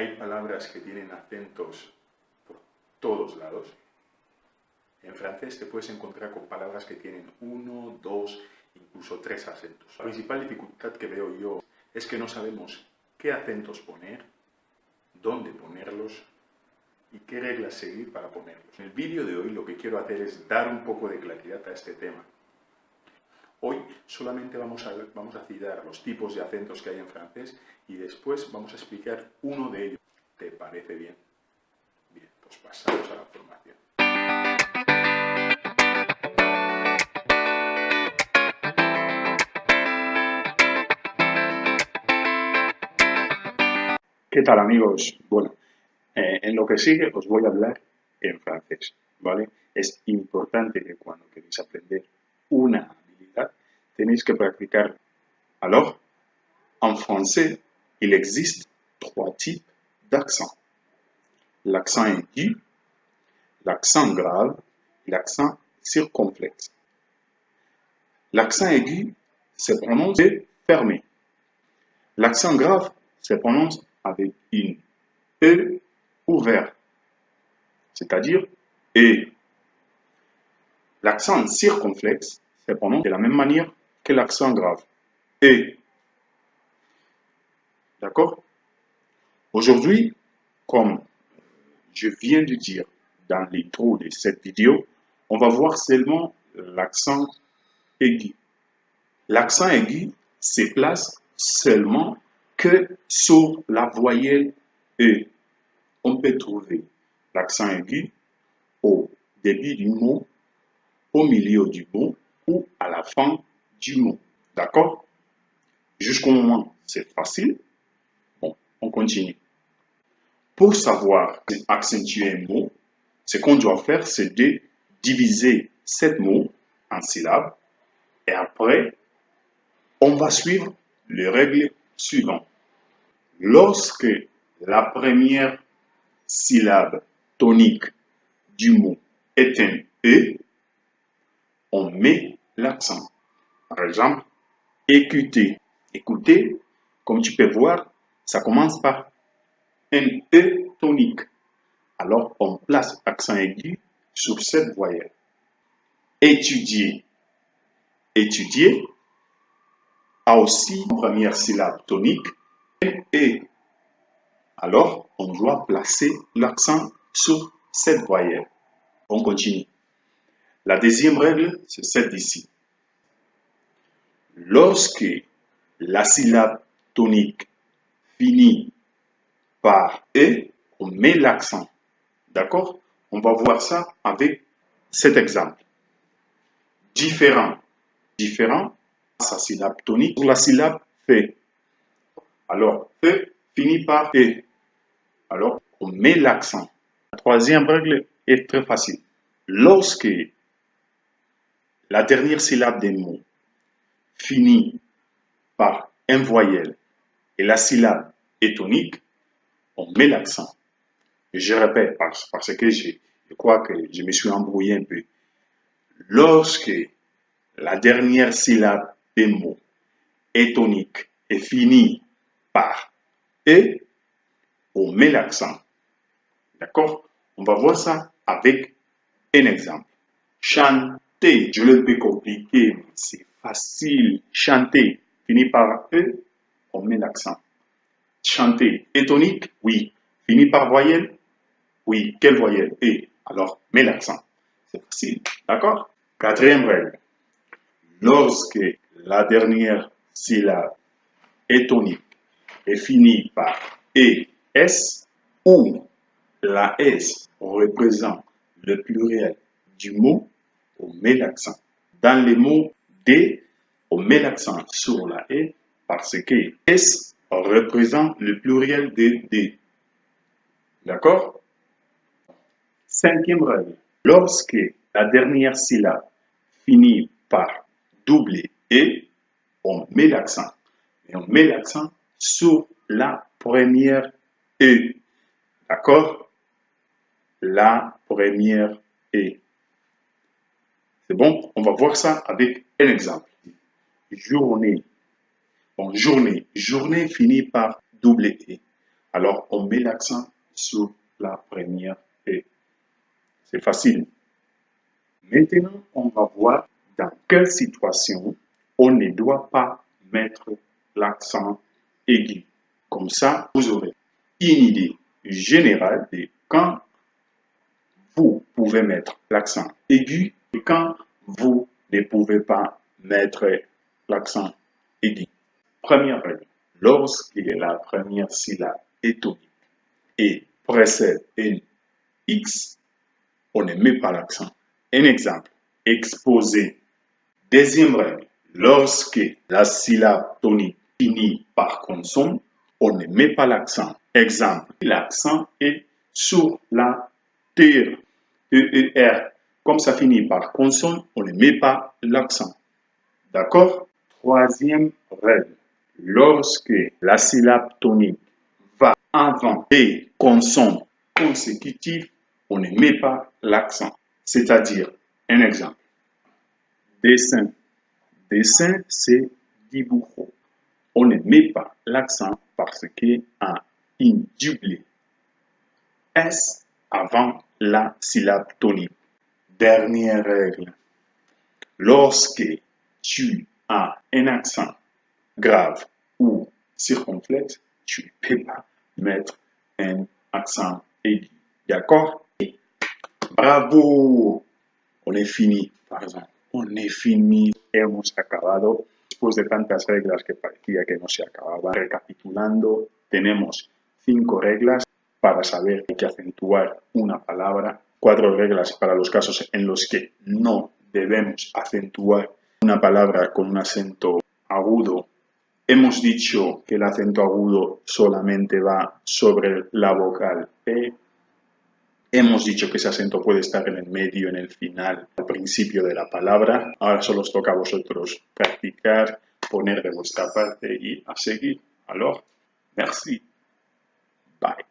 Hay palabras que tienen acentos por todos lados. En francés te puedes encontrar con palabras que tienen 1, 2, incluso 3 acentos. La principal dificultad que veo yo es que no sabemos qué acentos poner, dónde ponerlos y qué reglas seguir para ponerlos. En el vídeo de hoy lo que quiero hacer es dar un poco de claridad a este tema. Hoy solamente vamos a citar los tipos de acentos que hay en francés y después vamos a explicar uno de ellos. ¿Te parece bien? Bien, pues pasamos a la formación. ¿Qué tal, amigos? Bueno, en lo que sigue os voy a hablar en francés, ¿vale? Es importante que cuando queréis aprender una habilidad tenéis que practicar. Alors, en français, il existe 3 types d'accent. L'accent aigu, l'accent grave et l'accent circonflexe. L'accent aigu se prononce fermé. L'accent grave se prononce avec une E ouverte, c'est-à-dire E. L'accent circonflexe se prononce de la même manière que l'accent grave, E. D'accord? Aujourd'hui, comme je viens de dire dans l'intro de cette vidéo, on va voir seulement l'accent aigu. L'accent aigu se place seulement que sur la voyelle E. On peut trouver l'accent aigu au début du mot, au milieu du mot ou à la fin du mot. D'accord? Jusqu'au moment, c'est facile. Bon, on continue. Pour savoir accentuer un mot, ce qu'on doit faire, c'est de diviser 7 mots en syllabes et après, on va suivre les règles suivantes. Lorsque la première syllabe tonique du mot est un E, on met l'accent. Par exemple, écouter. Écouter, comme tu peux voir, ça commence par un E tonique. Alors, on place l'accent aigu sur cette voyelle. Étudier. Étudier a aussi une première syllabe tonique, un E. Alors, on doit placer l'accent sur cette voyelle. On continue. La deuxième règle, c'est celle d'ici. Lorsque la syllabe tonique finit par E, on met l'accent. D'accord? On va voir ça avec cet exemple. Différent. Différent, sa syllabe tonique sur la syllabe F. Alors, F finit par E. Alors, on met l'accent. La troisième règle est très facile. Lorsque la dernière syllabe des mots finit par un voyelle et la syllabe est tonique, on met l'accent. Je répète parce que je crois que je me suis embrouillé un peu. Lorsque la dernière syllabe des mots est tonique et finit par E, on met l'accent. D'accord? On va voir ça avec un exemple. Chanter, je le peux compliquer, mais c'est facile. Chanter, finit par E, on met l'accent. Chanter, est tonique? Oui. Finit par voyelle? Oui. Quelle voyelle? E. Alors, mets l'accent. C'est facile. D'accord? Quatrième règle. Lorsque la dernière syllabe est tonique et finit par ES, ou la S représente le pluriel du mot, on met l'accent. Dans les mots D, on met l'accent sur la E parce que S représente le pluriel de D. D'accord? Cinquième règle. Lorsque la dernière syllabe finit par double E, on met l'accent. Et on met l'accent sur la première E. D'accord? La première E. C'est bon? On va voir ça avec un exemple. Journée. Bon, journée. Journée finit par double E. Alors, on met l'accent sur la première E. C'est facile. Maintenant, on va voir dans quelle situation on ne doit pas mettre l'accent aigu. Comme ça, vous aurez une idée générale de quand vous pouvez mettre l'accent aigu et quand vous ne pouvez pas mettre l'accent aigu. Première règle, lorsque la première syllabe est tonique et précède un X, on ne met pas l'accent. Un exemple, exposé. Deuxième règle, lorsque la syllabe tonique finit par consonne, on ne met pas l'accent. Exemple, l'accent est sur la TR. EER. Comme ça finit par consonne, on ne met pas l'accent. D'accord? Troisième règle, lorsque la syllabe tonique va avant des consonnes consécutives, on ne met pas l'accent. C'est-à-dire, un exemple, dessin. Dessin, c'est dibujo. On ne met pas l'accent parce qu'il y a une double S avant la syllabe tonique. Dernière règle, lorsque tu as un accent grave ou circonflexe, tu ne peux pas mettre un accent aigu. D'accord? Bravo! On est fini, par exemple. On est fini. Hemos acabado. Después de tantas reglas que parecía que no se acababan. Recapitulando, tenemos 5 reglas para saber que acentuar una palabra. 4 reglas para los casos en los que no debemos acentuar una palabra con un acento agudo. Hemos dicho que el acento agudo solamente va sobre la vocal P. Hemos dicho que ese acento puede estar en el medio, en el final, al principio de la palabra. Ahora solo os toca a vosotros practicar, poner de vuestra parte y a seguir. Alors, merci. Bye.